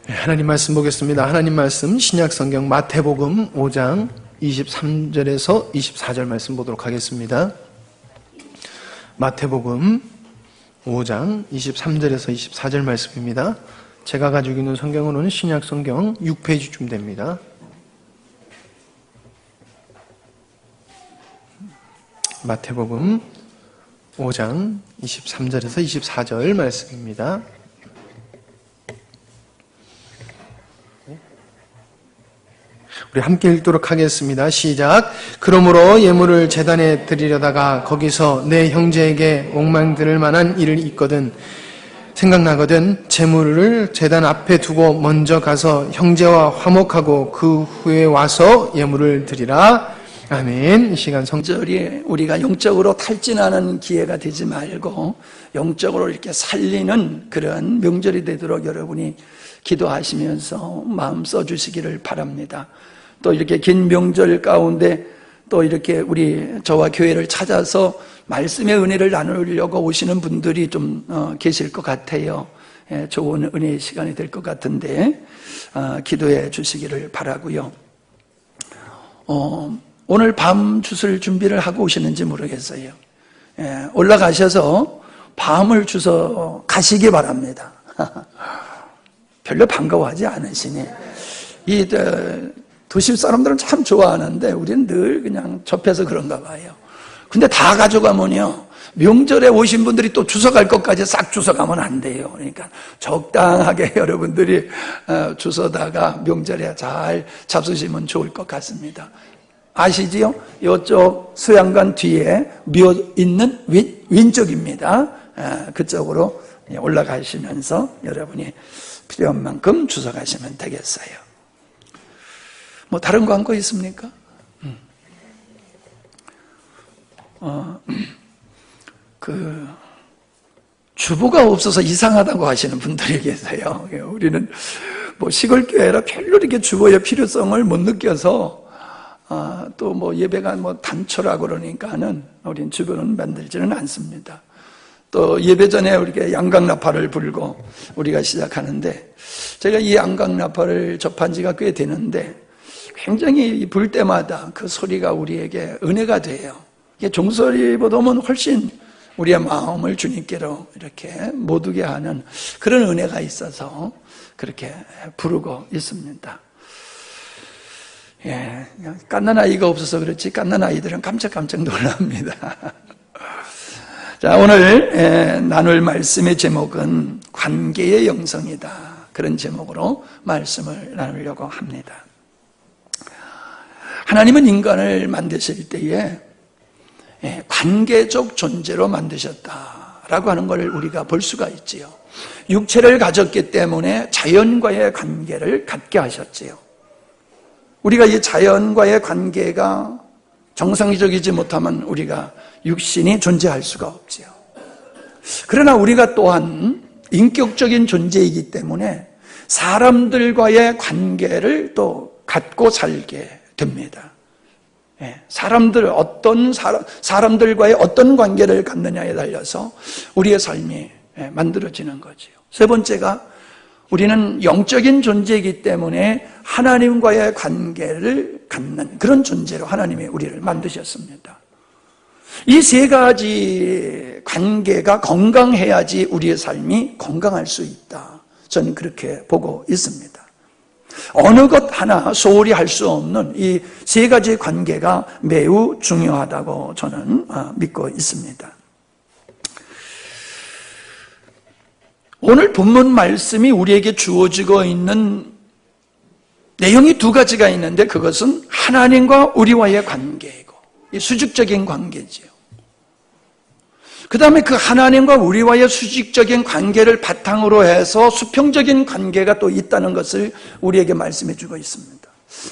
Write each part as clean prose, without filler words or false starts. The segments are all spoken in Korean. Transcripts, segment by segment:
하나님 말씀 보겠습니다. 하나님 말씀 신약성경 마태복음 5장 23절에서 24절 말씀 보도록 하겠습니다. 마태복음 5장 23절에서 24절 말씀입니다. 제가 가지고 있는 성경으로는 신약성경 6페이지쯤 됩니다. 마태복음 5장 23절에서 24절 말씀입니다. 우리 함께 읽도록 하겠습니다. 시작. 그러므로 예물을 제단에 드리려다가 거기서 내 형제에게 옥망 들을 만한 일이 있거든 생각나거든 제물을 제단 앞에 두고 먼저 가서 형제와 화목하고 그 후에 와서 예물을 드리라. 아멘. 이 시간 성절이 우리가 영적으로 탈진하는 기회가 되지 말고 영적으로 이렇게 살리는 그런 명절이 되도록 여러분이 기도하시면서 마음 써주시기를 바랍니다. 또 이렇게 긴 명절 가운데 또 이렇게 저와 교회를 찾아서 말씀의 은혜를 나누려고 오시는 분들이 좀 계실 것 같아요. 좋은 은혜의 시간이 될 것 같은데 기도해 주시기를 바라고요. 오늘 밤 주술 준비를 하고 오시는지 모르겠어요. 올라가셔서 밤을 주서 가시기 바랍니다. 별로 반가워하지 않으시니 도시 사람들은 참 좋아하는데 우리는 늘 그냥 접해서 그런가 봐요. 근데 다 가져가면요 명절에 오신 분들이 또 주워갈 것까지 싹 주워가면 안 돼요. 그러니까 적당하게 여러분들이 주워다가 명절에 잘 잡수시면 좋을 것 같습니다. 아시지요? 이쪽 수양관 뒤에 묘 있는 왼쪽입니다. 그쪽으로 올라가시면서 여러분이 필요한 만큼 주워가시면 되겠어요. 뭐 다른 광고 있습니까? 주부가 없어서 이상하다고 하시는 분들이 계세요. 우리는 뭐 시골 교회라 별로 이렇게 주부의 필요성을 못 느껴서 또 뭐 예배가 뭐 단초라고 그러니까는 우린 주부는 만들지는 않습니다. 또 예배 전에 우리가 양강나팔을 불고 우리가 시작하는데 제가 이 양강나팔을 접한 지가 꽤 되는데 굉장히 불 때마다 그 소리가 우리에게 은혜가 돼요. 이게 종소리보다는 훨씬 우리의 마음을 주님께로 이렇게 못 오게 하는 그런 은혜가 있어서 그렇게 부르고 있습니다. 갓난 아이가 없어서 그렇지 갓난 아이들은 깜짝깜짝 놀랍니다. 자, 오늘 나눌 말씀의 제목은 관계의 영성이다. 그런 제목으로 말씀을 나누려고 합니다. 하나님은 인간을 만드실 때에 관계적 존재로 만드셨다라고 하는 걸 우리가 볼 수가 있지요. 육체를 가졌기 때문에 자연과의 관계를 갖게 하셨지요. 우리가 이 자연과의 관계가 정상적이지 못하면 우리가 육신이 존재할 수가 없지요. 그러나 우리가 또한 인격적인 존재이기 때문에 사람들과의 관계를 또 갖고 살게 됩니다. 사람들과의 어떤 관계를 갖느냐에 달려서 우리의 삶이 만들어지는 거지요. 세 번째가 우리는 영적인 존재이기 때문에 하나님과의 관계를 갖는 그런 존재로 하나님이 우리를 만드셨습니다. 이 세 가지 관계가 건강해야지 우리의 삶이 건강할 수 있다. 저는 그렇게 보고 있습니다. 어느 것 하나 소홀히 할 수 없는 이 세 가지 관계가 매우 중요하다고 저는 믿고 있습니다. 오늘 본문 말씀이 우리에게 주어지고 있는 내용이 두 가지가 있는데 그것은 하나님과 우리와의 관계이고 이 수직적인 관계지요. 그 다음에 그 하나님과 우리와의 수직적인 관계를 바탕으로 해서 수평적인 관계가 또 있다는 것을 우리에게 말씀해 주고 있습니다.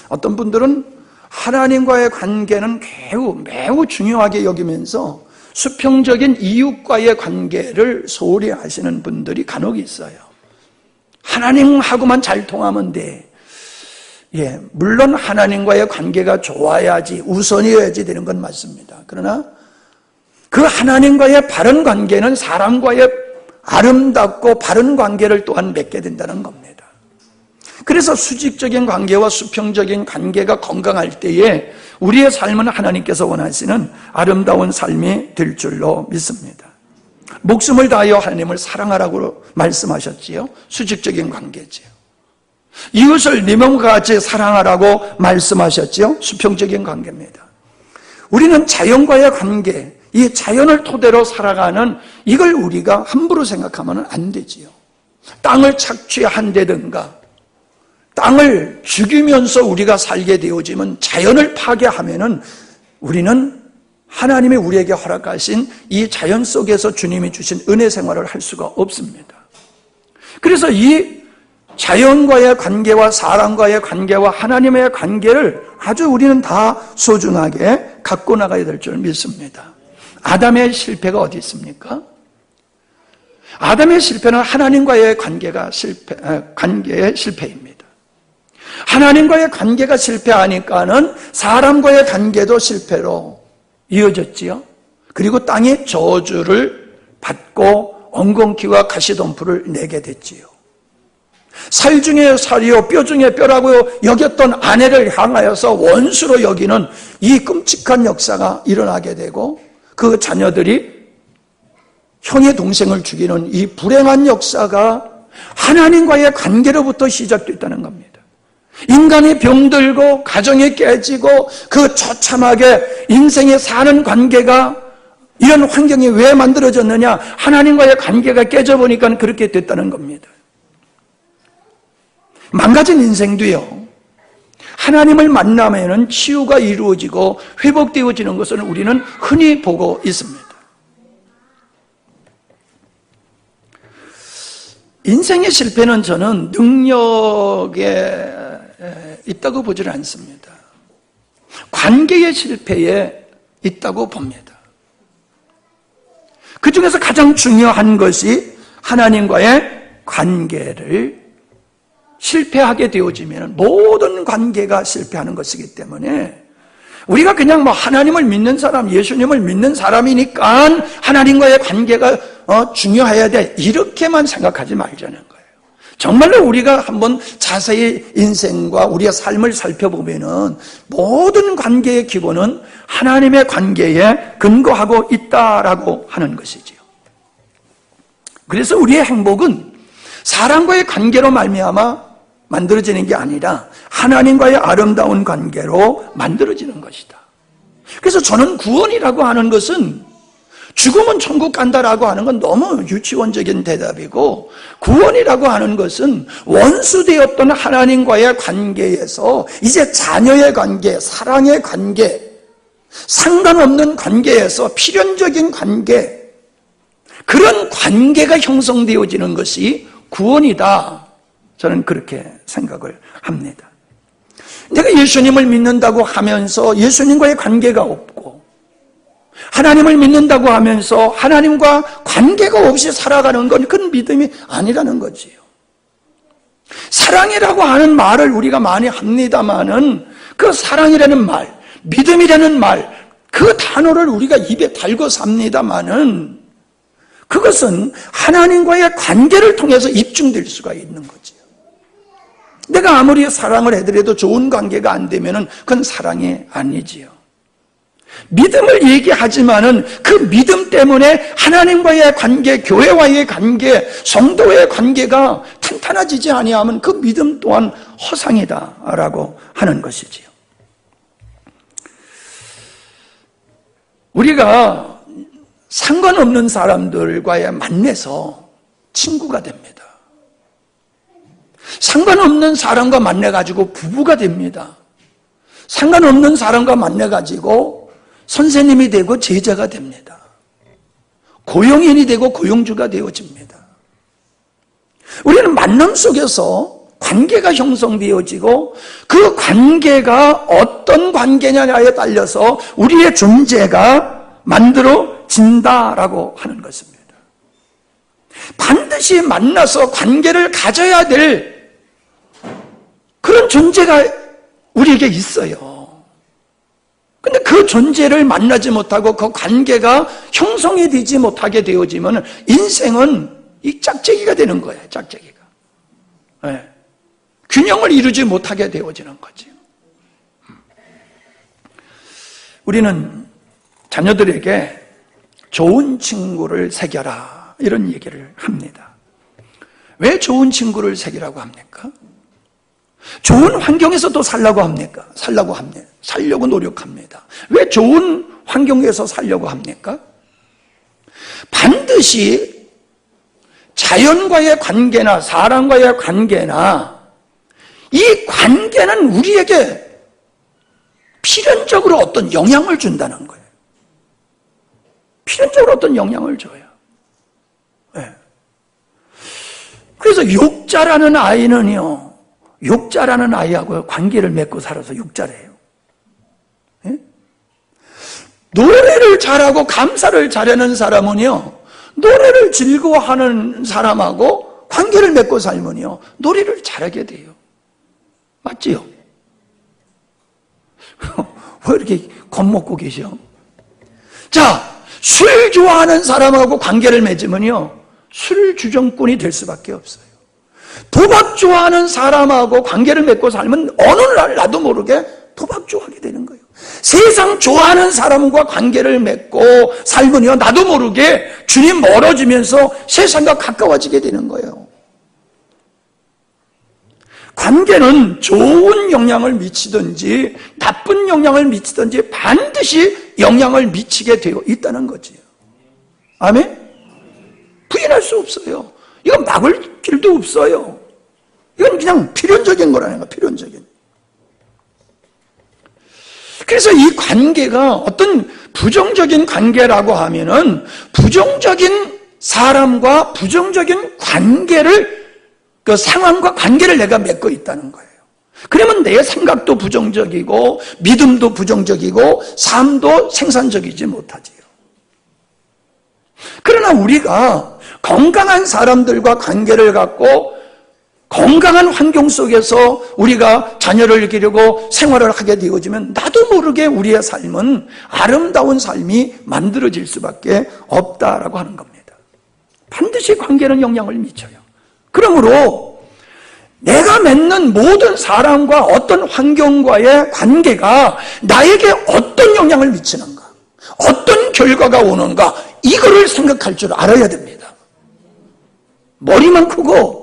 어떤 분들은 하나님과의 관계는 매우 중요하게 여기면서 수평적인 이웃과의 관계를 소홀히 하시는 분들이 간혹 있어요. 하나님하고만 잘 통하면 돼. 물론 하나님과의 관계가 좋아야지, 우선이어야지 되는 건 맞습니다. 그러나 그 하나님과의 바른 관계는 사람과의 아름답고 바른 관계를 또한 맺게 된다는 겁니다. 그래서 수직적인 관계와 수평적인 관계가 건강할 때에 우리의 삶은 하나님께서 원하시는 아름다운 삶이 될 줄로 믿습니다. 목숨을 다하여 하나님을 사랑하라고 말씀하셨지요. 수직적인 관계지요. 이웃을 네 몸과 같이 사랑하라고 말씀하셨지요. 수평적인 관계입니다. 우리는 자연과의 관계, 이 자연을 토대로 살아가는 이걸 우리가 함부로 생각하면 안 되지요. 땅을 착취한다든가 땅을 죽이면서 우리가 살게 되어지면 자연을 파괴하면은 우리는 하나님이 우리에게 허락하신 이 자연 속에서 주님이 주신 은혜 생활을 할 수가 없습니다. 그래서 이 자연과의 관계와 사람과의 관계와 하나님의 관계를 아주 우리는 다 소중하게 갖고 나가야 될 줄 믿습니다. 아담의 실패가 어디 있습니까? 아담의 실패는 하나님과의 관계의 실패입니다. 하나님과의 관계가 실패하니까는 사람과의 관계도 실패로 이어졌지요. 그리고 땅의 저주를 받고 엉겅퀴와 가시덤불을 내게 됐지요. 살 중에 살이요 뼈 중에 뼈라고 여겼던 아내를 향하여서 원수로 여기는 이 끔찍한 역사가 일어나게 되고 그 자녀들이 형의 동생을 죽이는 이 불행한 역사가 하나님과의 관계로부터 시작됐다는 겁니다. 인간이 병들고 가정이 깨지고 그 처참하게 인생에 사는 관계가 이런 환경이 왜 만들어졌느냐? 하나님과의 관계가 깨져보니까 그렇게 됐다는 겁니다. 망가진 인생도요, 하나님을 만나면은 치유가 이루어지고 회복되어지는 것을 우리는 흔히 보고 있습니다. 인생의 실패는 저는 능력에 있다고 보지는 않습니다. 관계의 실패에 있다고 봅니다. 그 중에서 가장 중요한 것이 하나님과의 관계를 실패하게 되어지면 모든 관계가 실패하는 것이기 때문에 우리가 그냥 하나님을 믿는 사람, 예수님을 믿는 사람이니까 하나님과의 관계가 중요해야 돼 이렇게만 생각하지 말자는 거예요. 정말로 우리가 한번 자세히 인생과 우리의 삶을 살펴보면은 모든 관계의 기본은 하나님의 관계에 근거하고 있다라고 하는 것이지요. 그래서 우리의 행복은 사람과의 관계로 말미암아 만들어지는 게 아니라 하나님과의 아름다운 관계로 만들어지는 것이다. 그래서 저는 구원이라고 하는 것은 죽으면 천국 간다라고 하는 건 너무 유치원적인 대답이고, 구원이라고 하는 것은 원수되었던 하나님과의 관계에서 이제 자녀의 관계, 사랑의 관계, 상관없는 관계에서 필연적인 관계, 그런 관계가 형성되어지는 것이 구원이다. 저는 그렇게 생각을 합니다. 내가 예수님을 믿는다고 하면서 예수님과의 관계가 없고, 하나님을 믿는다고 하면서 하나님과 관계가 없이 살아가는 건 그건 믿음이 아니라는 거지요. 사랑이라고 하는 말을 우리가 많이 합니다마는 그 사랑이라는 말, 믿음이라는 말, 그 단어를 우리가 입에 달고 삽니다마는 그것은 하나님과의 관계를 통해서 입증될 수가 있는 거지요. 내가 아무리 사랑을 해드려도 좋은 관계가 안 되면은 그건 사랑이 아니지요. 믿음을 얘기하지만은 그 믿음 때문에 하나님과의 관계, 교회와의 관계, 성도의 관계가 탄탄해지지 아니하면 그 믿음 또한 허상이다라고 하는 것이지요. 우리가 상관없는 사람들과의 만나서 친구가 됩니다. 상관없는 사람과 만나가지고 부부가 됩니다. 상관없는 사람과 만나가지고 선생님이 되고 제자가 됩니다. 고용인이 되고 고용주가 되어집니다. 우리는 만남 속에서 관계가 형성되어지고 그 관계가 어떤 관계냐에 따라서 우리의 존재가 만들어진다라고 하는 것입니다. 반드시 만나서 관계를 가져야 될 그런 존재가 우리에게 있어요. 근데 그 존재를 만나지 못하고 그 관계가 형성이 되지 못하게 되어지면 인생은 이 짝짝이가 되는 거예요. 짝짝이가. 네. 균형을 이루지 못하게 되어지는 거죠. 우리는 자녀들에게 좋은 친구를 새겨라 이런 얘기를 합니다. 왜 좋은 친구를 새기라고 합니까? 좋은 환경에서도 살려고 합니까? 살려고 노력합니다. 왜 좋은 환경에서 살려고 합니까? 반드시 자연과의 관계나 사람과의 관계나 이 관계는 우리에게 필연적으로 어떤 영향을 준다는 거예요. 필연적으로 어떤 영향을 줘요. 네. 그래서 육자라는 아이는요, 육자라는 아이하고 관계를 맺고 살아서 육자래요. 네? 노래를 잘하고 감사를 잘하는 사람은요, 노래를 즐거워하는 사람하고 관계를 맺고 살면요, 노래를 잘하게 돼요. 맞지요? 왜 이렇게 겁먹고 계셔? 자, 술 좋아하는 사람하고 관계를 맺으면요, 술 주정꾼이 될 수밖에 없어요. 도박 좋아하는 사람하고 관계를 맺고 살면 어느 날 나도 모르게 도박 좋아하게 되는 거예요. 세상 좋아하는 사람과 관계를 맺고 살면요, 나도 모르게 주님 멀어지면서 세상과 가까워지게 되는 거예요. 관계는 좋은 영향을 미치든지 나쁜 영향을 미치든지 반드시 영향을 미치게 되어 있다는 거지요. 아멘? 부인할 수 없어요. 이건 막을 길도 없어요. 이건 그냥 필연적인 거라는 거예요. 필연적인. 그래서 이 관계가 어떤 부정적인 관계라고 하면은 부정적인 사람과 부정적인 관계를, 그 상황과 관계를 내가 맺고 있다는 거예요. 그러면 내 생각도 부정적이고 믿음도 부정적이고 삶도 생산적이지 못하지요. 그러나 우리가 건강한 사람들과 관계를 갖고 건강한 환경 속에서 우리가 자녀를 기르고 생활을 하게 되어지면 나도 모르게 우리의 삶은 아름다운 삶이 만들어질 수밖에 없다라고 하는 겁니다. 반드시 관계는 영향을 미쳐요. 그러므로 내가 맺는 모든 사람과 어떤 환경과의 관계가 나에게 어떤 영향을 미치는가, 어떤 결과가 오는가, 이거를 생각할 줄 알아야 됩니다. 머리만 크고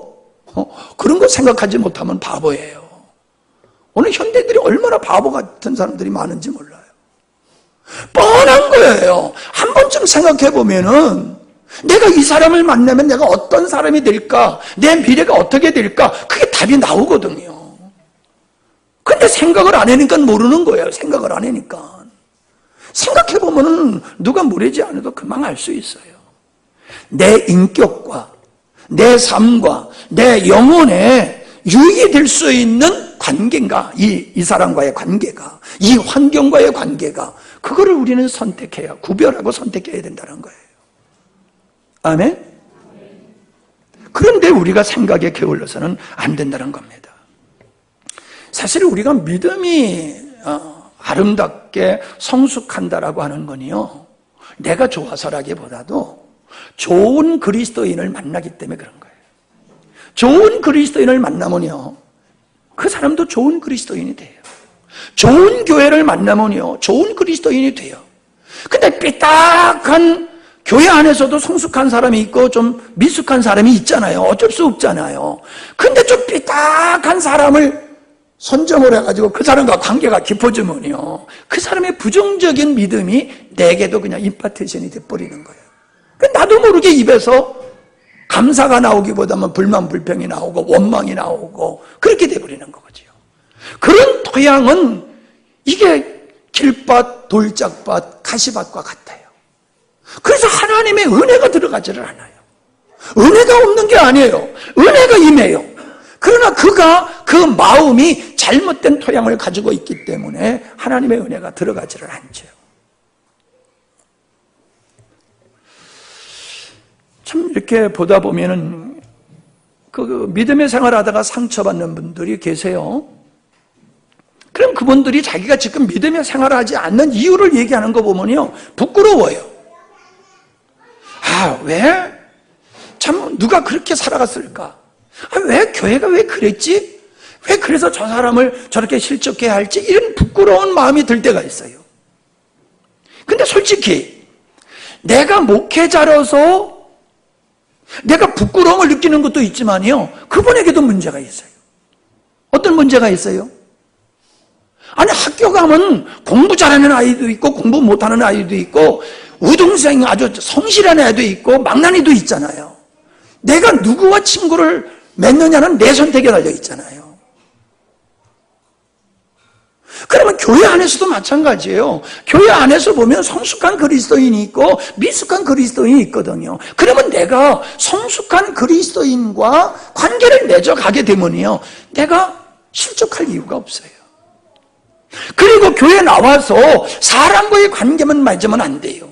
그런 거 생각하지 못하면 바보예요. 오늘 현대인들이 얼마나 바보 같은 사람들이 많은지 몰라요. 뻔한 거예요. 한 번쯤 생각해 보면은 내가 이 사람을 만나면 내가 어떤 사람이 될까, 내 미래가 어떻게 될까, 그게 답이 나오거든요. 근데 생각을 안 하니까 모르는 거예요. 생각을 안 하니까. 생각해 보면은 누가 모르지 않아도 금방 알 수 있어요. 내 인격과 내 삶과 내 영혼에 유익이 될 수 있는 관계인가, 이 사람과의 관계가, 이 환경과의 관계가, 그거를 우리는 선택해야, 구별하고 선택해야 된다는 거예요. 아멘? 그런데 우리가 생각에 게을러서는 안 된다는 겁니다. 사실 우리가 믿음이 아름답게 성숙한다라고 하는 건요, 내가 좋아서라기보다도 좋은 그리스도인을 만나기 때문에 그런 거예요. 좋은 그리스도인을 만나면요, 그 사람도 좋은 그리스도인이 돼요. 좋은 교회를 만나면요, 좋은 그리스도인이 돼요. 근데 삐딱한 교회 안에서도 성숙한 사람이 있고 좀 미숙한 사람이 있잖아요. 어쩔 수 없잖아요. 근데 좀 삐딱한 사람을 선정을 해가지고 그 사람과 관계가 깊어지면요, 그 사람의 부정적인 믿음이 내게도 그냥 임파테이션이 돼버리는 거예요. 나도 모르게 입에서 감사가 나오기보다는 불만 불평이 나오고 원망이 나오고 그렇게 돼버리는 거죠. 그런 토양은 이게 길밭, 돌짝밭, 가시밭과 같아요. 그래서 하나님의 은혜가 들어가지를 않아요. 은혜가 없는 게 아니에요. 은혜가 임해요. 그러나 그 마음이 잘못된 토양을 가지고 있기 때문에 하나님의 은혜가 들어가지를 않죠. 참 이렇게 보다 보면은 그 믿음의 생활하다가 상처받는 분들이 계세요. 그럼 그분들이 자기가 지금 믿음의 생활을 하지 않는 이유를 얘기하는 거 보면요, 부끄러워요. 왜? 참 누가 그렇게 살아갔을까? 왜 교회가 왜 그랬지? 왜 그래서 저 사람을 저렇게 실족해야 할지? 이런 부끄러운 마음이 들 때가 있어요. 근데 솔직히 내가 목회자로서 내가 부끄러움을 느끼는 것도 있지만요, 그분에게도 문제가 있어요. 어떤 문제가 있어요? 아니, 학교 가면 공부 잘하는 아이도 있고 공부 못하는 아이도 있고 우등생 아주 성실한 애도 있고 망나니도 있잖아요. 내가 누구와 친구를 맺느냐는 내 선택에 달려 있잖아요. 그러면 교회 안에서도 마찬가지예요. 교회 안에서 보면 성숙한 그리스도인이 있고 미숙한 그리스도인이 있거든요. 그러면 내가 성숙한 그리스도인과 관계를 맺어가게 되면요, 내가 실족할 이유가 없어요. 그리고 교회에 나와서 사람과의 관계만 맺으면 안 돼요.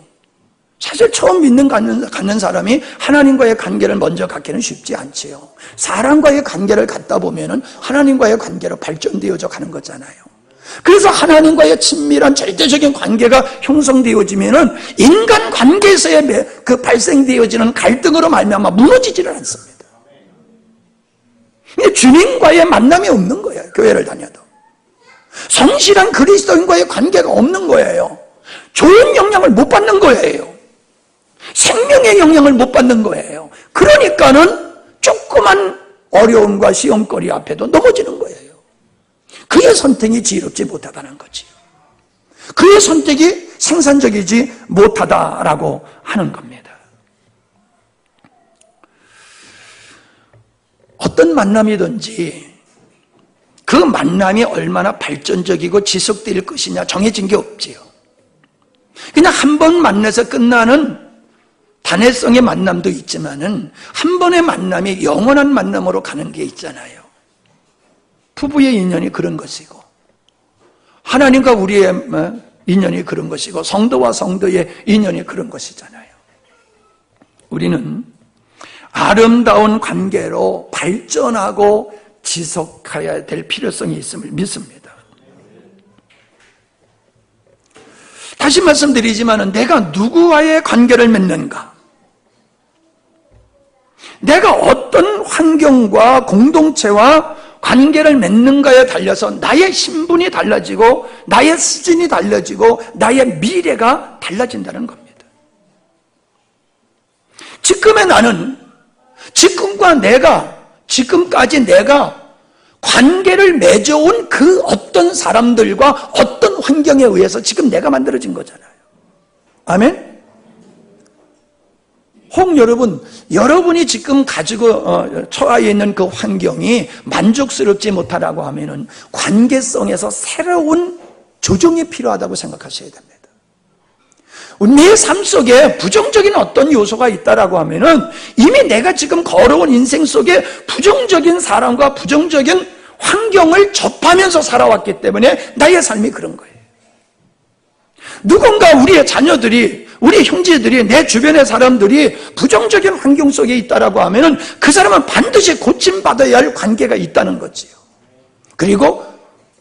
사실 처음 갖는 사람이 하나님과의 관계를 먼저 갖기는 쉽지 않지요. 사람과의 관계를 갖다 보면은 하나님과의 관계로 발전되어져 가는 거잖아요. 그래서 하나님과의 친밀한 절대적인 관계가 형성되어지면은 인간 관계에서의 그 발생되어지는 갈등으로 말미암아 무너지지를 않습니다. 주님과의 만남이 없는 거예요. 교회를 다녀도 성실한 그리스도인과의 관계가 없는 거예요. 좋은 영향을 못 받는 거예요. 생명의 영향을 못 받는 거예요. 그러니까는 조그만 어려움과 시험거리 앞에도 넘어지는 거예요. 그의 선택이 지혜롭지 못하다는 거지요. 그의 선택이 생산적이지 못하다라고 하는 겁니다. 어떤 만남이든지 그 만남이 얼마나 발전적이고 지속될 것이냐 정해진 게 없지요. 그냥 한 번 만나서 끝나는 단회성의 만남도 있지만은 한 번의 만남이 영원한 만남으로 가는 게 있잖아요. 부부의 인연이 그런 것이고 하나님과 우리의 인연이 그런 것이고 성도와 성도의 인연이 그런 것이잖아요. 우리는 아름다운 관계로 발전하고 지속해야 될 필요성이 있음을 믿습니다. 다시 말씀드리지만 내가 누구와의 관계를 맺는가, 내가 어떤 환경과 공동체와 관계를 맺는가에 달려서 나의 신분이 달라지고 나의 수준이 달라지고 나의 미래가 달라진다는 겁니다. 지금의 나는 지금까지 내가 관계를 맺어온 그 어떤 사람들과 어떤 환경에 의해서 지금 내가 만들어진 거잖아요. 아멘? 혹 여러분이 지금 가지고 처해 있는 그 환경이 만족스럽지 못하다고 하면은 관계성에서 새로운 조정이 필요하다고 생각하셔야 됩니다. 내 삶 속에 부정적인 어떤 요소가 있다라고 하면은 이미 내가 지금 걸어온 인생 속에 부정적인 사람과 부정적인 환경을 접하면서 살아왔기 때문에 나의 삶이 그런 거예요. 누군가 우리의 자녀들이, 우리 형제들이, 내 주변의 사람들이 부정적인 환경 속에 있다라고 하면은 그 사람은 반드시 고침받아야 할 관계가 있다는 거지요. 그리고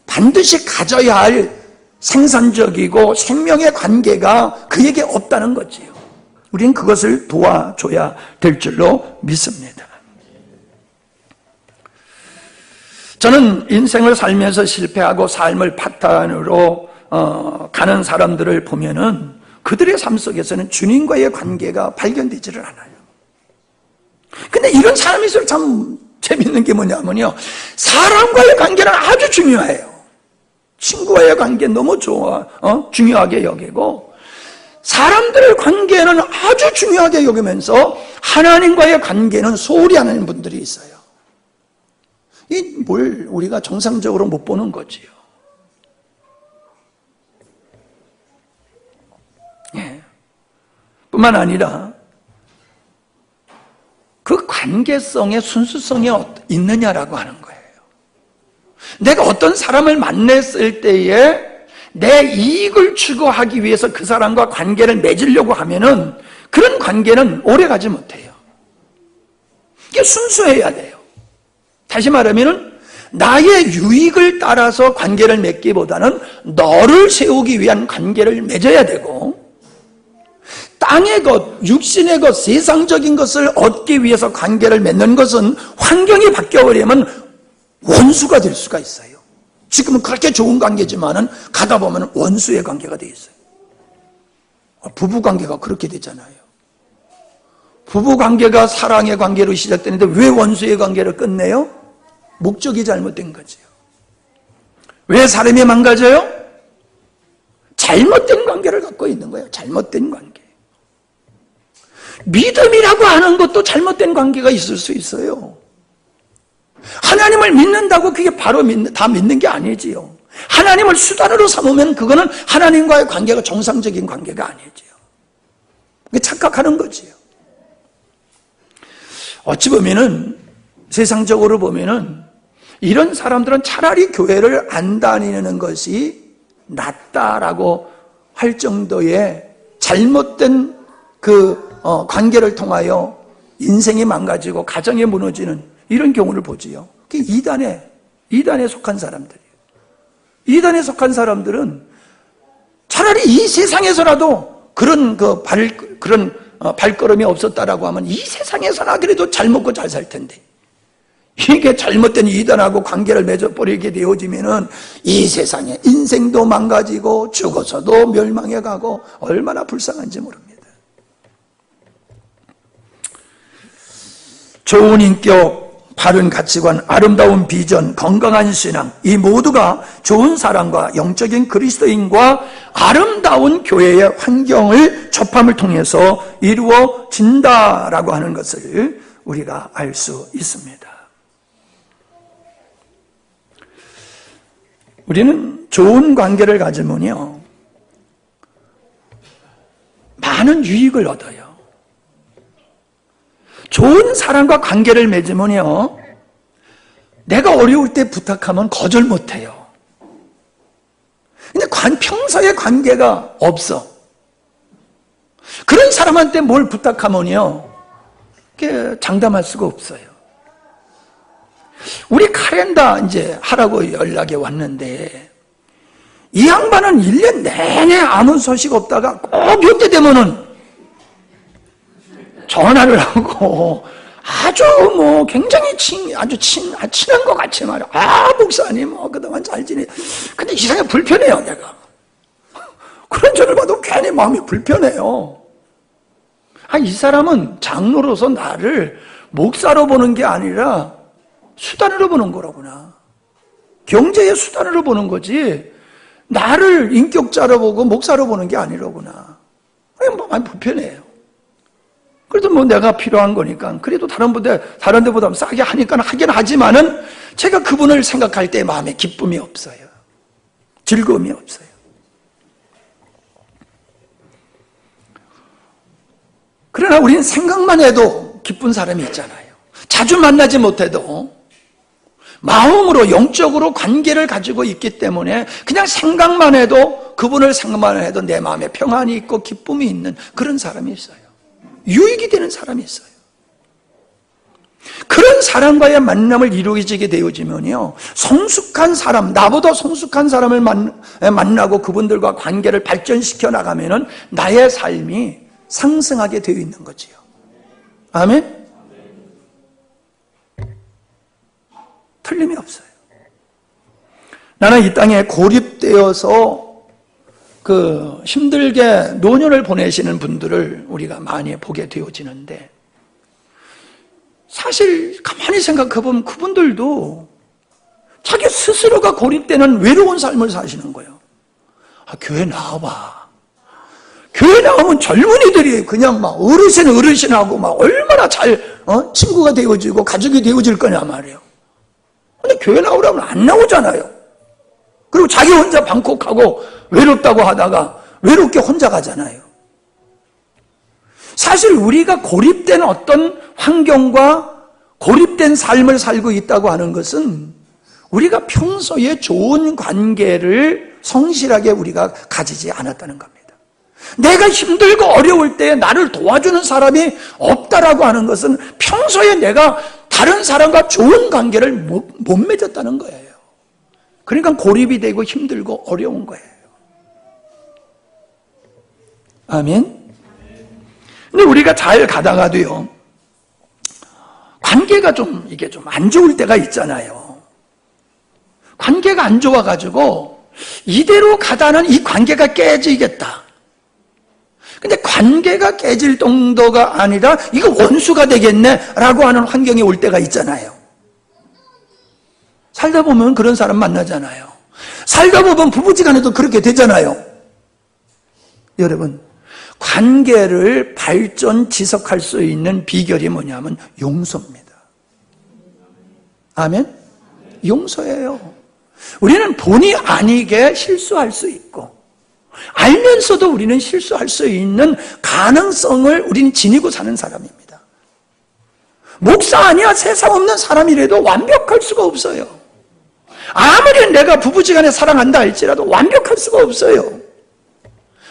반드시 가져야 할 생산적이고 생명의 관계가 그에게 없다는 거지요. 우리는 그것을 도와줘야 될 줄로 믿습니다. 저는 인생을 살면서 실패하고 삶을 파탄으로 가는 사람들을 보면은 그들의 삶 속에서는 주님과의 관계가 발견되지를 않아요. 근데 이런 사람일수록 참 재밌는 게 뭐냐면요, 사람과의 관계는 아주 중요해요. 친구와의 관계 너무 중요하게 여기고 사람들의 관계는 아주 중요하게 여기면서 하나님과의 관계는 소홀히 하는 분들이 있어요. 이 뭘 우리가 정상적으로 못 보는 거지요. 예. 뿐만 아니라 그 관계성의 순수성이 있느냐라고 하는 거예요. 내가 어떤 사람을 만났을 때에 내 이익을 추구하기 위해서 그 사람과 관계를 맺으려고 하면은 그런 관계는 오래 가지 못해요. 이게 순수해야 돼요. 다시 말하면은 나의 유익을 따라서 관계를 맺기보다는 너를 세우기 위한 관계를 맺어야 되고, 땅의 것, 육신의 것, 세상적인 것을 얻기 위해서 관계를 맺는 것은 환경이 바뀌어버리면 원수가 될 수가 있어요. 지금은 그렇게 좋은 관계지만은 가다 보면 원수의 관계가 되어 있어요. 부부 관계가 그렇게 되잖아요. 부부 관계가 사랑의 관계로 시작되는데 왜 원수의 관계를 끝내요? 목적이 잘못된 거죠. 왜 사람이 망가져요? 잘못된 관계를 갖고 있는 거예요. 잘못된 관계. 믿음이라고 하는 것도 잘못된 관계가 있을 수 있어요. 하나님을 믿는다고 그게 바로 다 믿는 게 아니지요. 하나님을 수단으로 삼으면 그거는 하나님과의 관계가 정상적인 관계가 아니지요. 그게 착각하는 거지요. 어찌 보면은 세상적으로 보면은 이런 사람들은 차라리 교회를 안 다니는 것이 낫다라고 할 정도의 잘못된 관계를 통하여 인생이 망가지고 가정이 무너지는 이런 경우를 보지요. 그게 이단에 속한 사람들이에요. 이단에 속한 사람들은 차라리 이 세상에서라도 그런 발걸음이 없었다라고 하면 이 세상에서나 그래도 잘 먹고 잘 살 텐데, 이게 잘못된 이단하고 관계를 맺어버리게 되어지면은 이 세상에 인생도 망가지고 죽어서도 멸망해 가고 얼마나 불쌍한지 모릅니다. 좋은 인격, 바른 가치관, 아름다운 비전, 건강한 신앙, 이 모두가 좋은 사람과 영적인 그리스도인과 아름다운 교회의 환경을 접함을 통해서 이루어진다라고 하는 것을 우리가 알 수 있습니다. 우리는 좋은 관계를 가지면요, 많은 유익을 얻어요. 좋은 사람과 관계를 맺으면요, 내가 어려울 때 부탁하면 거절 못해요. 근데 평소에 관계가 없어. 그런 사람한테 뭘 부탁하면요, 그게 장담할 수가 없어요. 우리 카렌다 이제 하라고 연락이 왔는데, 이 양반은 1년 내내 아무 소식 없다가 꼭 이때 되면은 전화를 하고 아주 굉장히 친한 것 같이 말이야. 목사님, 그동안 잘 지내. 근데 이상하게 불편해요, 내가. 그런 전을 봐도 괜히 마음이 불편해요. 이 사람은 장로로서 나를 목사로 보는 게 아니라 수단으로 보는 거라구나. 경제의 수단으로 보는 거지, 나를 인격자로 보고 목사로 보는 게 아니라구나. 많이 불편해요. 그래도 내가 필요한 거니까, 그래도 다른 데보다 싸게 하니까 하긴 하지만은, 제가 그분을 생각할 때 마음에 기쁨이 없어요. 즐거움이 없어요. 그러나 우리는 생각만 해도 기쁜 사람이 있잖아요. 자주 만나지 못해도 마음으로 영적으로 관계를 가지고 있기 때문에 그냥 생각만 해도, 그분을 생각만 해도 내 마음에 평안이 있고 기쁨이 있는 그런 사람이 있어요. 유익이 되는 사람이 있어요. 그런 사람과의 만남을 이루어지게 되어지면요, 성숙한 사람, 나보다 성숙한 사람을 만나고 그분들과 관계를 발전시켜 나가면은 나의 삶이 상승하게 되어 있는 거지요. 아멘? 틀림이 없어요. 나는 이 땅에 고립되어서 힘들게 노년을 보내시는 분들을 우리가 많이 보게 되어지는데, 사실 가만히 생각해보면 그분들도 자기 스스로가 고립되는 외로운 삶을 사시는 거예요. 교회 나와봐. 교회 나오면 젊은이들이 그냥 어르신하고 얼마나 잘 친구가 되어지고 가족이 되어질 거냐 말이에요. 근데 교회 나오라면 안 나오잖아요. 그리고 자기 혼자 방콕하고 외롭다고 하다가 외롭게 혼자 가잖아요. 사실 우리가 고립된 어떤 환경과 고립된 삶을 살고 있다고 하는 것은 우리가 평소에 좋은 관계를 성실하게 우리가 가지지 않았다는 겁니다. 내가 힘들고 어려울 때 나를 도와주는 사람이 없다라고 하는 것은 평소에 내가 다른 사람과 좋은 관계를 못 맺었다는 거예요. 그러니까 고립이 되고 힘들고 어려운 거예요. 아멘? 근데 우리가 잘 가다가도요, 관계가 이게 좀 안 좋을 때가 있잖아요. 관계가 안 좋아가지고, 이대로 가다는 이 관계가 깨지겠다. 근데 관계가 깨질 정도가 아니라, 이거 원수가 되겠네, 라고 하는 환경이 올 때가 있잖아요. 살다 보면 그런 사람 만나잖아요. 살다 보면 부부지간에도 그렇게 되잖아요. 여러분, 관계를 발전, 지속할 수 있는 비결이 뭐냐면 용서입니다. 아멘? 용서예요. 우리는 본의 아니게 실수할 수 있고, 알면서도 우리는 실수할 수 있는 가능성을 우리는 지니고 사는 사람입니다. 목사 아니야 세상 없는 사람이라도 완벽할 수가 없어요. 아무리 내가 부부지간에 사랑한다 할지라도 완벽할 수가 없어요.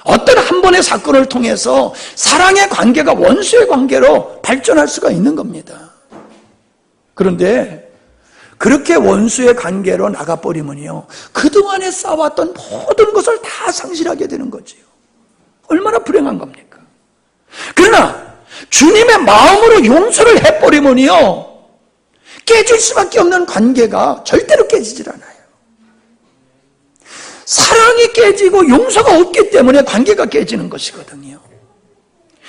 어떤 한 번의 사건을 통해서 사랑의 관계가 원수의 관계로 발전할 수가 있는 겁니다. 그런데 그렇게 원수의 관계로 나가버리면요, 그동안에 쌓아왔던 모든 것을 다 상실하게 되는 거지요. 얼마나 불행한 겁니까? 그러나 주님의 마음으로 용서를 해버리면요, 깨질 수밖에 없는 관계가 절대로 깨지질 않아요. 사랑이 깨지고 용서가 없기 때문에 관계가 깨지는 것이거든요.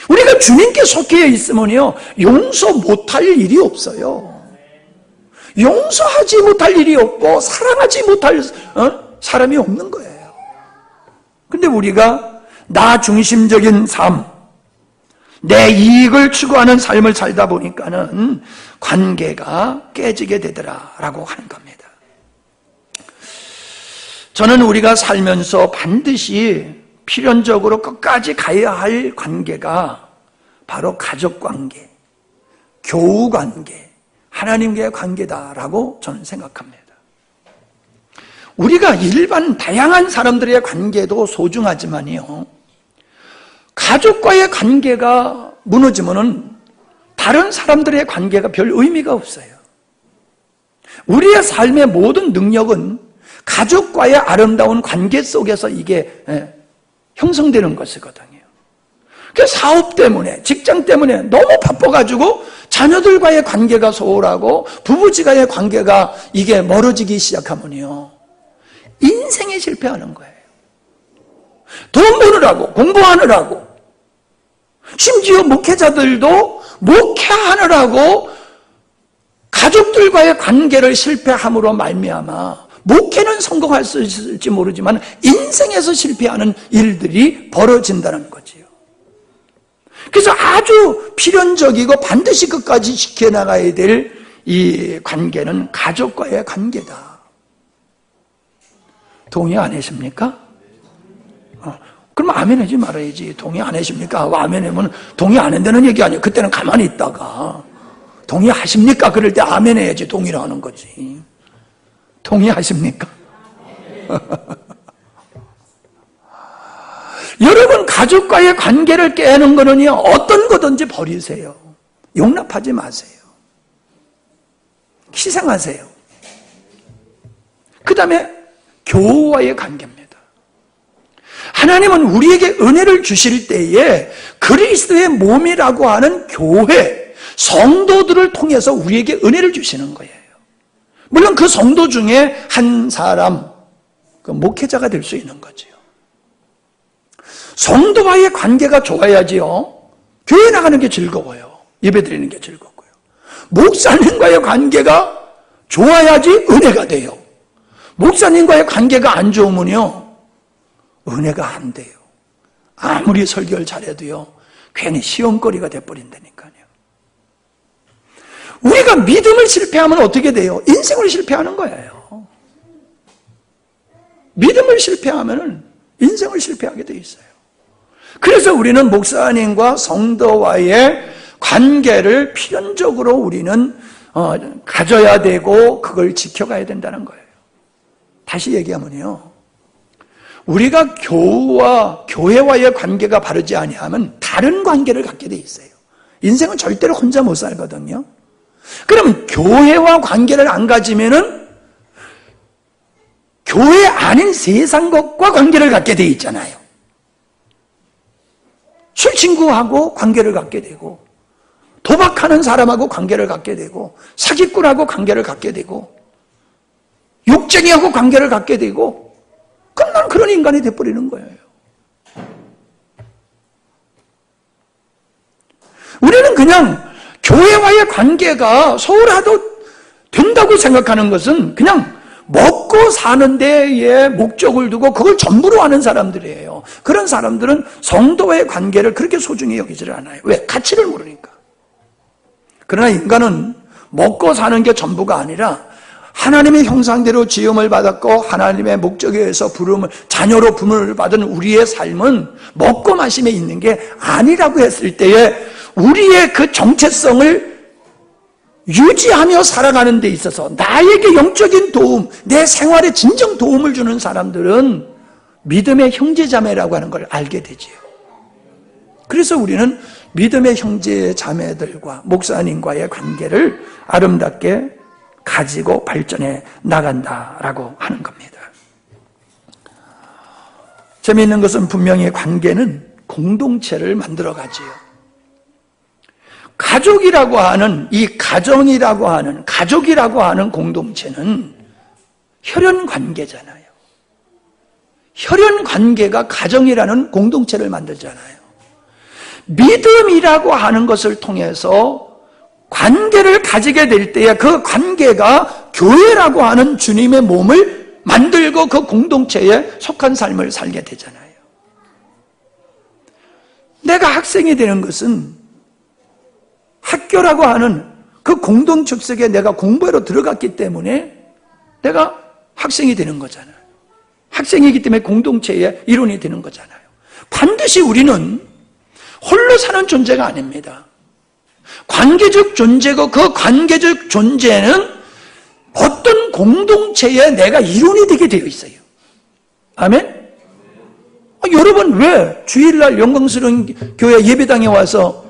우리가 주님께 속해 있으면요, 용서 못할 일이 없어요. 용서하지 못할 일이 없고 사랑하지 못할 사람이 없는 거예요. 근데 우리가 나 중심적인 삶, 내 이익을 추구하는 삶을 살다 보니까는 관계가 깨지게 되더라라고 하는 겁니다. 저는 우리가 살면서 반드시 필연적으로 끝까지 가야 할 관계가 바로 가족관계, 교우관계, 하나님과의 관계다라고 저는 생각합니다. 우리가 일반 다양한 사람들의 관계도 소중하지만요, 가족과의 관계가 무너지면은 다른 사람들의 관계가 별 의미가 없어요. 우리의 삶의 모든 능력은 가족과의 아름다운 관계 속에서 이게 형성되는 것이거든요. 그 사업 때문에, 직장 때문에 너무 바빠가지고 자녀들과의 관계가 소홀하고 부부지간의 관계가 이게 멀어지기 시작하면요, 인생에 실패하는 거예요. 돈 버느라고, 공부하느라고, 심지어 목회자들도 목회하느라고 가족들과의 관계를 실패함으로 말미암아 목회는 성공할 수 있을지 모르지만 인생에서 실패하는 일들이 벌어진다는 거지요. 그래서 아주 필연적이고 반드시 끝까지 지켜나가야 될 이 관계는 가족과의 관계다. 동의 안 하십니까? 그럼 아멘 하지 말아야지. 동의 안 하십니까? 하고 아멘 하면 동의 안 한다는 얘기 아니에요. 그때는 가만히 있다가 동의하십니까? 그럴 때 아멘 해야지 동의를 하는 거지. 동의하십니까? 여러분, 가족과의 관계를 깨는 거는요, 어떤 거든지 버리세요. 용납하지 마세요. 희생하세요. 그 다음에 교우와의 관계입니다. 하나님은 우리에게 은혜를 주실 때에 그리스도의 몸이라고 하는 교회, 성도들을 통해서 우리에게 은혜를 주시는 거예요. 물론 그 성도 중에 한 사람, 그 목회자가 될 수 있는 거죠. 성도와의 관계가 좋아야지요, 교회 나가는 게 즐거워요. 예배 드리는 게 즐겁고요. 목사님과의 관계가 좋아야지 은혜가 돼요. 목사님과의 관계가 안 좋으면요, 은혜가 안 돼요. 아무리 설교를 잘해도요, 괜히 시험거리가 돼버린다니까요. 우리가 믿음을 실패하면 어떻게 돼요? 인생을 실패하는 거예요. 믿음을 실패하면 인생을 실패하게 돼 있어요. 그래서 우리는 목사님과 성도와의 관계를 필연적으로 우리는 가져야 되고 그걸 지켜가야 된다는 거예요. 다시 얘기하면요, 우리가 교회와의 관계가 바르지 아니하면 다른 관계를 갖게 돼 있어요. 인생은 절대로 혼자 못 살거든요. 그럼 교회와 관계를 안 가지면은 교회 아닌 세상 것과 관계를 갖게 돼 있잖아요. 술친구하고 관계를 갖게 되고, 도박하는 사람하고 관계를 갖게 되고, 사기꾼하고 관계를 갖게 되고, 욕쟁이하고 관계를 갖게 되고, 끝난 그런 인간이 돼버리는 거예요. 우리는 그냥 교회와의 관계가 소홀해도 된다고 생각하는 것은 그냥 먹고 사는 데에 목적을 두고 그걸 전부로 하는 사람들이에요. 그런 사람들은 성도와의 관계를 그렇게 소중히 여기지를 않아요. 왜? 가치를 모르니까. 그러나 인간은 먹고 사는 게 전부가 아니라 하나님의 형상대로 지음을 받았고 하나님의 목적에 의해서 자녀로 부름을 받은 우리의 삶은 먹고 마심에 있는 게 아니라고 했을 때에 우리의 그 정체성을 유지하며 살아가는 데 있어서 나에게 영적인 도움, 내 생활에 진정 도움을 주는 사람들은 믿음의 형제자매라고 하는 걸 알게 되지요. 그래서 우리는 믿음의 형제자매들과 목사님과의 관계를 아름답게 가지고 발전해 나간다라고 하는 겁니다. 재미있는 것은 분명히 관계는 공동체를 만들어가지요. 가족이라고 하는 이 가정이라고 하는 가족이라고 하는 공동체는 혈연 관계잖아요. 혈연 관계가 가정이라는 공동체를 만들잖아요. 믿음이라고 하는 것을 통해서 관계를 가지게 될 때에 그 관계가 교회라고 하는 주님의 몸을 만들고 그 공동체에 속한 삶을 살게 되잖아요. 내가 학생이 되는 것은 학교라고 하는 그 공동체 속에 내가 공부하러 들어갔기 때문에 내가 학생이 되는 거잖아요. 학생이기 때문에 공동체의 일원이 되는 거잖아요. 반드시 우리는 홀로 사는 존재가 아닙니다. 관계적 존재고 그 관계적 존재는 어떤 공동체에 내가 일원이 되게 되어 있어요. 아멘? 여러분 왜 주일날 영광스러운 교회 예배당에 와서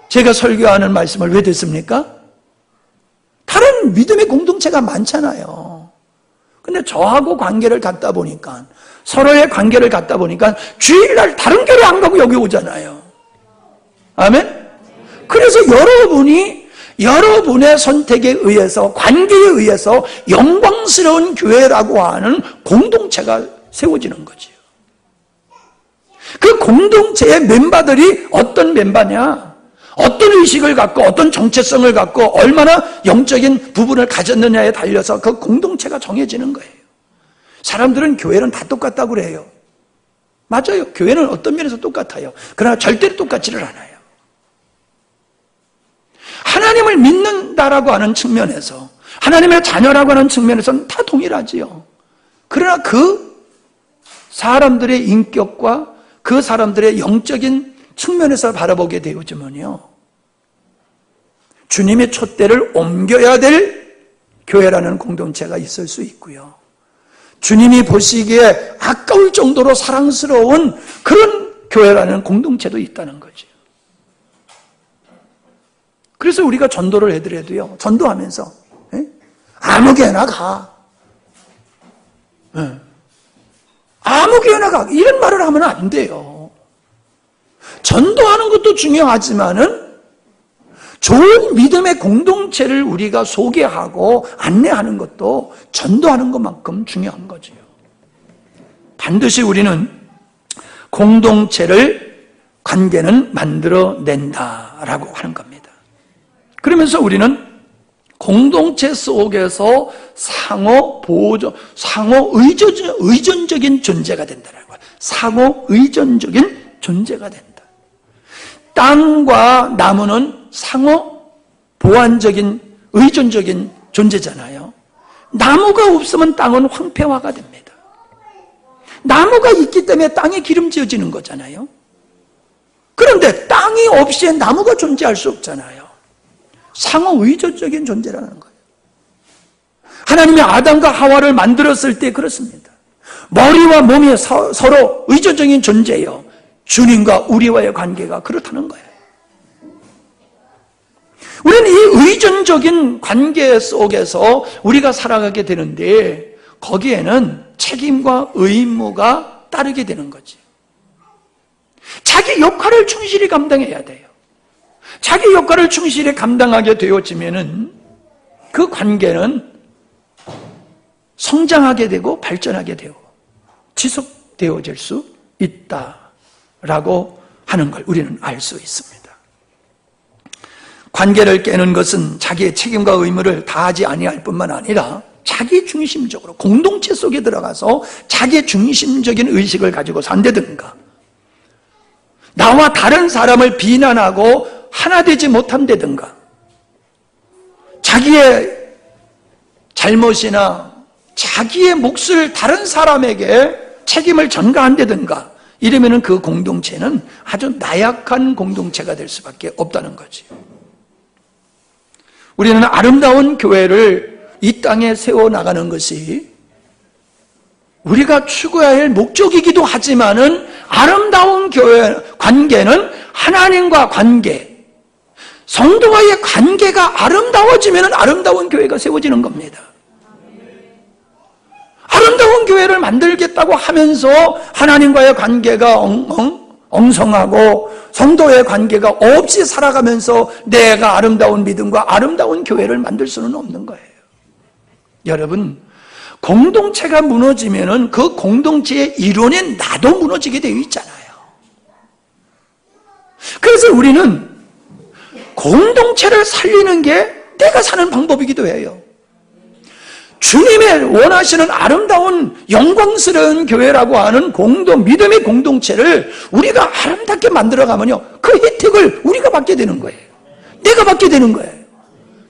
제가 설교하는 말씀을 왜 듣습니까? 다른 믿음의 공동체가 많잖아요. 근데 저하고 관계를 갖다 보니까 서로의 관계를 갖다 보니까 주일날 다른 교회 안 가고 여기 오잖아요. 아멘? 그래서 여러분의 선택에 의해서 관계에 의해서 영광스러운 교회라고 하는 공동체가 세워지는 거지요. 그 공동체의 멤버들이 어떤 멤버냐? 어떤 의식을 갖고 어떤 정체성을 갖고 얼마나 영적인 부분을 가졌느냐에 달려서 그 공동체가 정해지는 거예요. 사람들은 교회는 다 똑같다고 그래요. 맞아요. 교회는 어떤 면에서 똑같아요. 그러나 절대로 똑같지를 않아요. 하나님을 믿는다라고 하는 측면에서 하나님의 자녀라고 하는 측면에서는 다 동일하지요. 그러나 그 사람들의 인격과 그 사람들의 영적인 측면에서 바라보게 되어지면요, 주님의 촛대를 옮겨야 될 교회라는 공동체가 있을 수 있고요, 주님이 보시기에 아까울 정도로 사랑스러운 그런 교회라는 공동체도 있다는 거죠. 그래서 우리가 전도를 해드려도요, 전도하면서 아무 교회나 가, 아무 교회나 가, 이런 말을 하면 안 돼요. 전도하는 것도 중요하지만은 좋은 믿음의 공동체를 우리가 소개하고 안내하는 것도 전도하는 것만큼 중요한 거죠. 반드시 우리는 공동체를, 관계는 만들어낸다라고 하는 겁니다. 그러면서 우리는 공동체 속에서 상호 보호적, 상호 의존적인 존재가 된다는 거예요. 상호 의존적인 존재가 된다. 땅과 나무는 상호 보완적인 의존적인 존재잖아요. 나무가 없으면 땅은 황폐화가 됩니다. 나무가 있기 때문에 땅이 기름지어지는 거잖아요. 그런데 땅이 없이 나무가 존재할 수 없잖아요. 상호 의존적인 존재라는 거예요. 하나님이 아담과 하와를 만들었을 때 그렇습니다. 머리와 몸이 서로 의존적인 존재예요. 주님과 우리와의 관계가 그렇다는 거예요. 우리는 이 의존적인 관계 속에서 우리가 살아가게 되는데 거기에는 책임과 의무가 따르게 되는 거지. 자기 역할을 충실히 감당해야 돼요. 자기 역할을 충실히 감당하게 되어지면은 그 관계는 성장하게 되고 발전하게 되고 지속되어질 수 있다라고 하는 걸 우리는 알 수 있습니다. 관계를 깨는 것은 자기의 책임과 의무를 다하지 아니할 뿐만 아니라 자기 중심적으로 공동체 속에 들어가서 자기 중심적인 의식을 가지고 산다든가, 나와 다른 사람을 비난하고 하나 되지 못한다든가, 자기의 잘못이나 자기의 몫을 다른 사람에게 책임을 전가한다든가 이러면은 그 공동체는 아주 나약한 공동체가 될 수밖에 없다는 거지. 우리는 아름다운 교회를 이 땅에 세워나가는 것이 우리가 추구해야 할 목적이기도 하지만은 아름다운 교회 관계는 하나님과 관계, 성도와의 관계가 아름다워지면 아름다운 교회가 세워지는 겁니다. 아름다운 교회를 만들겠다고 하면서 하나님과의 관계가 엉성하고 성도의 관계가 없이 살아가면서 내가 아름다운 믿음과 아름다운 교회를 만들 수는 없는 거예요. 여러분, 공동체가 무너지면은 그 공동체의 일원인 나도 무너지게 되어 있잖아요. 그래서 우리는 공동체를 살리는 게 내가 사는 방법이기도 해요. 주님의 원하시는 아름다운 영광스러운 교회라고 하는 믿음의 공동체를 우리가 아름답게 만들어가면요, 그 혜택을 우리가 받게 되는 거예요. 내가 받게 되는 거예요.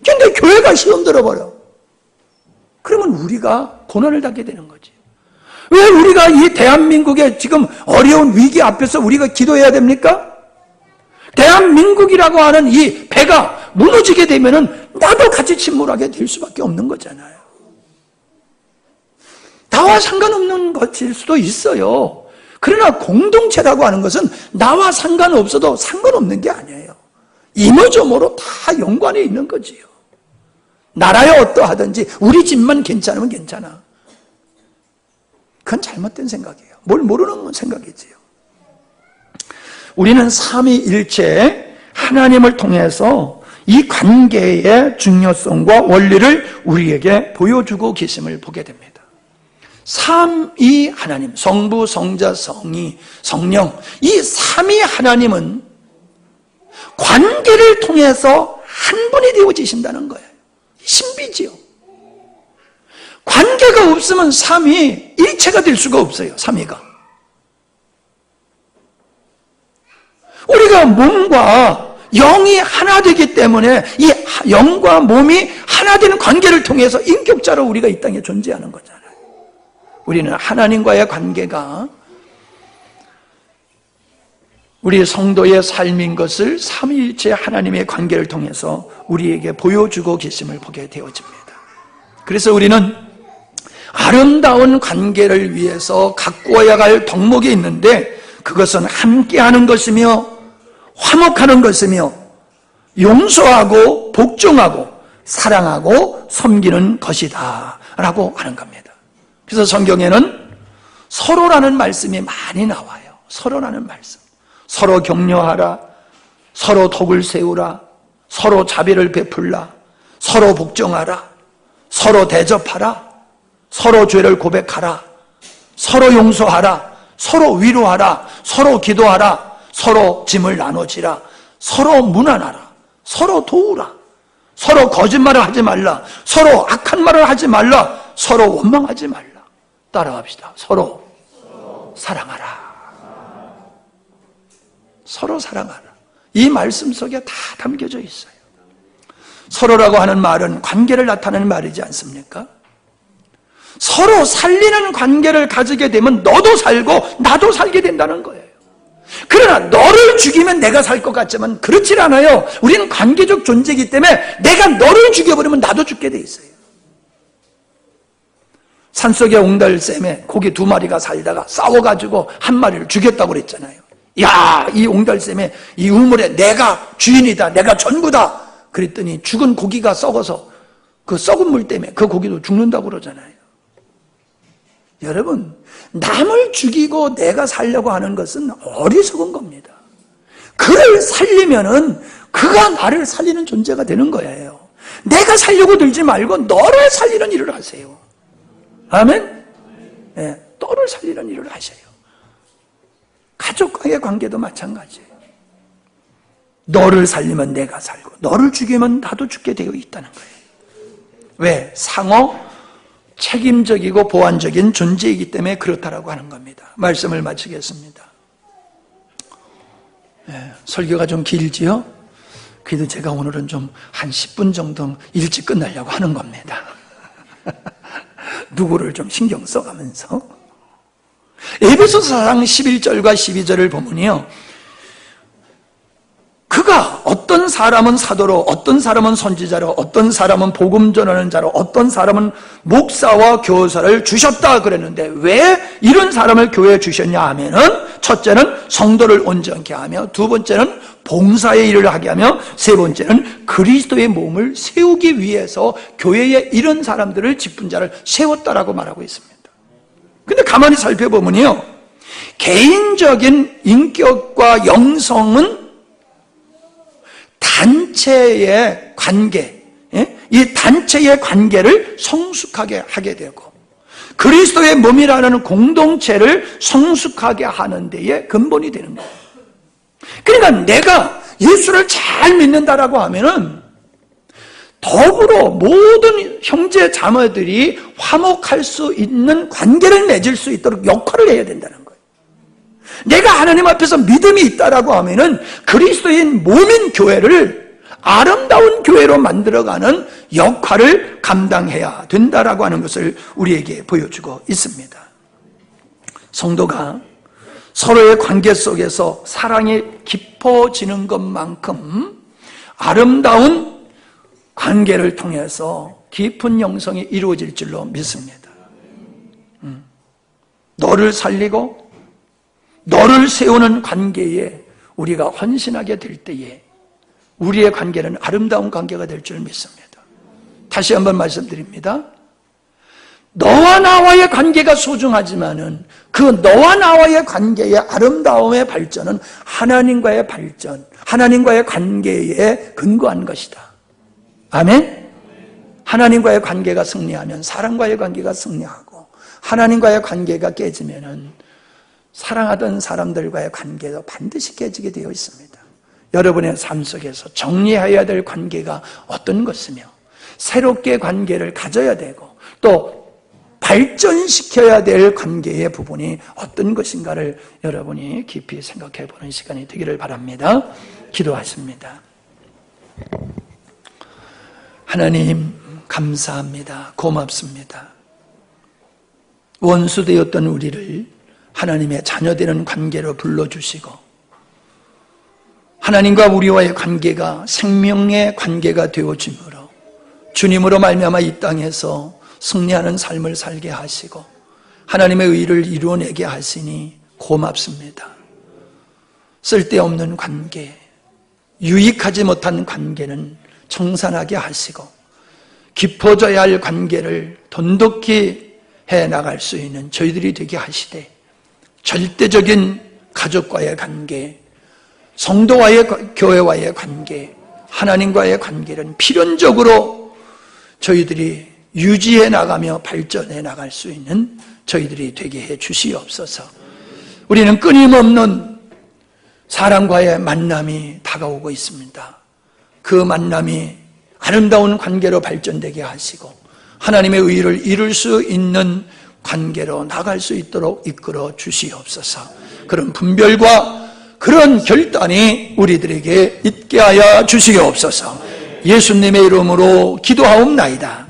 근데 교회가 시험 들어버려. 그러면 우리가 고난을 당하게 되는 거지. 왜 우리가 이 대한민국의 지금 어려운 위기 앞에서 우리가 기도해야 됩니까? 대한민국이라고 하는 이 배가 무너지게 되면은 나도 같이 침몰하게 될 수밖에 없는 거잖아요. 나와 상관없는 것일 수도 있어요. 그러나 공동체라고 하는 것은 나와 상관없어도 상관없는 게 아니에요. 이모저모로 다 연관이 있는 거지요. 나라에 어떠하든지 우리 집만 괜찮으면 괜찮아. 그건 잘못된 생각이에요. 뭘 모르는 생각이지요. 우리는 삼위일체 하나님을 통해서 이 관계의 중요성과 원리를 우리에게 보여주고 계심을 보게 됩니다. 삼위 하나님, 성부, 성자, 성이, 성령, 이 삼위 하나님은 관계를 통해서 한 분이 되어지신다는 거예요. 신비지요. 관계가 없으면 삼위 일체가 될 수가 없어요. 삼위가. 우리가 몸과 영이 하나 되기 때문에 이 영과 몸이 하나 되는 관계를 통해서 인격자로 우리가 이 땅에 존재하는 거잖아요. 우리는 하나님과의 관계가 우리 성도의 삶인 것을 삼위일체 하나님의 관계를 통해서 우리에게 보여주고 계심을 보게 되어집니다. 그래서 우리는 아름다운 관계를 위해서 가꾸어야 할 덕목이 있는데, 그것은 함께하는 것이며 화목하는 것이며 용서하고 복종하고 사랑하고 섬기는 것이다 라고 하는 겁니다. 그래서 성경에는 서로라는 말씀이 많이 나와요. 서로라는 말씀. 서로 격려하라, 서로 덕을 세우라, 서로 자비를 베풀라, 서로 복종하라, 서로 대접하라, 서로 죄를 고백하라, 서로 용서하라, 서로 위로하라, 서로 기도하라, 서로 짐을 나눠지라, 서로 문안하라, 서로 도우라, 서로 거짓말을 하지 말라, 서로 악한 말을 하지 말라, 서로 원망하지 말라. 따라합시다. 서로 사랑하라. 서로 사랑하라. 이 말씀 속에 다 담겨져 있어요. 서로라고 하는 말은 관계를 나타내는 말이지 않습니까? 서로 살리는 관계를 가지게 되면 너도 살고 나도 살게 된다는 거예요. 그러나 너를 죽이면 내가 살 것 같지만 그렇지 않아요. 우리는 관계적 존재이기 때문에 내가 너를 죽여버리면 나도 죽게 돼 있어요. 산속의 옹달샘에 고기 2마리가 살다가 싸워가지고 한 마리를 죽였다고 그랬잖아요. 야, 이 옹달샘에 이 우물에 내가 주인이다, 내가 전부다 그랬더니 죽은 고기가 썩어서 그 썩은 물 때문에 그 고기도 죽는다고 그러잖아요. 여러분, 남을 죽이고 내가 살려고 하는 것은 어리석은 겁니다. 그를 살리면은 그가 나를 살리는 존재가 되는 거예요. 내가 살려고 들지 말고 너를 살리는 일을 하세요. 아멘? 네, 너를 살리는 일을 하세요. 가족과의 관계도 마찬가지예요. 너를 살리면 내가 살고 너를 죽이면 나도 죽게 되어 있다는 거예요. 왜? 상호 책임적이고 보완적인 존재이기 때문에 그렇다라고 하는 겁니다. 말씀을 마치겠습니다. 네, 설교가 좀 길지요? 그래도 제가 오늘은 좀 한 10분 정도 일찍 끝내려고 하는 겁니다. 누구를 좀 신경 써가면서. 에베소서 4장 11절과 12절을 보면요, 그가 어떤 사람은 사도로, 어떤 사람은 선지자로, 어떤 사람은 복음 전하는 자로, 어떤 사람은 목사와 교사를 주셨다 그랬는데 왜 이런 사람을 교회에 주셨냐 하면은, 첫째는 성도를 온전케 하며, 두 번째는 봉사의 일을 하게 하며, 세 번째는 그리스도의 몸을 세우기 위해서 교회에 이런 사람들을 직분자를 세웠다라고 말하고 있습니다. 근데 가만히 살펴보면요, 개인적인 인격과 영성은 단체의 관계, 이 단체의 관계를 성숙하게 하게 되고, 그리스도의 몸이라는 공동체를 성숙하게 하는 데에 근본이 되는 거예요. 그러니까 내가 예수를 잘 믿는다라고 하면은 더불어 모든 형제 자매들이 화목할 수 있는 관계를 맺을 수 있도록 역할을 해야 된다는 거예요. 내가 하나님 앞에서 믿음이 있다라고 하면은 그리스도인 몸인 교회를 아름다운 교회로 만들어가는 역할을 감당해야 된다라고 하는 것을 우리에게 보여주고 있습니다. 성도가 서로의 관계 속에서 사랑이 깊어지는 것만큼 아름다운 관계를 통해서 깊은 영성이 이루어질 줄로 믿습니다. 너를 살리고 너를 세우는 관계에 우리가 헌신하게 될 때에 우리의 관계는 아름다운 관계가 될 줄 믿습니다. 다시 한번 말씀드립니다. 너와 나와의 관계가 소중하지만은 그 너와 나와의 관계의 아름다움의 발전은 하나님과의 발전, 하나님과의 관계에 근거한 것이다. 아멘? 하나님과의 관계가 승리하면 사람과의 관계가 승리하고, 하나님과의 관계가 깨지면은 사랑하던 사람들과의 관계도 반드시 깨지게 되어 있습니다. 여러분의 삶 속에서 정리해야 될 관계가 어떤 것이며, 새롭게 관계를 가져야 되고, 또 발전시켜야 될 관계의 부분이 어떤 것인가를 여러분이 깊이 생각해 보는 시간이 되기를 바랍니다. 기도하십니다. 하나님, 감사합니다. 고맙습니다. 원수되었던 우리를 하나님의 자녀되는 관계로 불러주시고, 하나님과 우리와의 관계가 생명의 관계가 되어짐으로 주님으로 말미암아 이 땅에서 승리하는 삶을 살게 하시고 하나님의 의를 이루어내게 하시니 고맙습니다. 쓸데없는 관계, 유익하지 못한 관계는 청산하게 하시고 깊어져야 할 관계를 돈독히 해나갈 수 있는 저희들이 되게 하시되, 절대적인 가족과의 관계, 성도와의 교회와의 관계, 하나님과의 관계는 필연적으로 저희들이 유지해 나가며 발전해 나갈 수 있는 저희들이 되게 해 주시옵소서. 우리는 끊임없는 사람과의 만남이 다가오고 있습니다. 그 만남이 아름다운 관계로 발전되게 하시고 하나님의 의를 이룰 수 있는 관계로 나갈 수 있도록 이끌어 주시옵소서. 그런 분별과 그런 결단이 우리들에게 있게 하여 주시옵소서. 예수님의 이름으로 기도하옵나이다.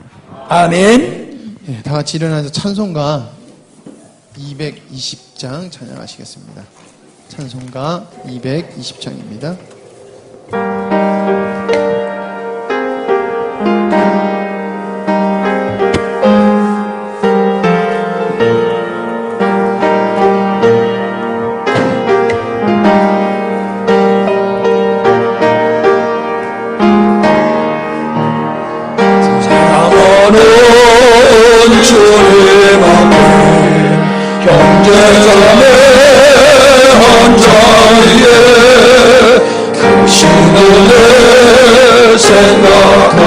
아멘. 네, 다 같이 일어나서 찬송가 220장 찬양하시겠습니다. 찬송가 220장입니다. 주님 앞에 형제자매 한 자리에 그 시간에 생각한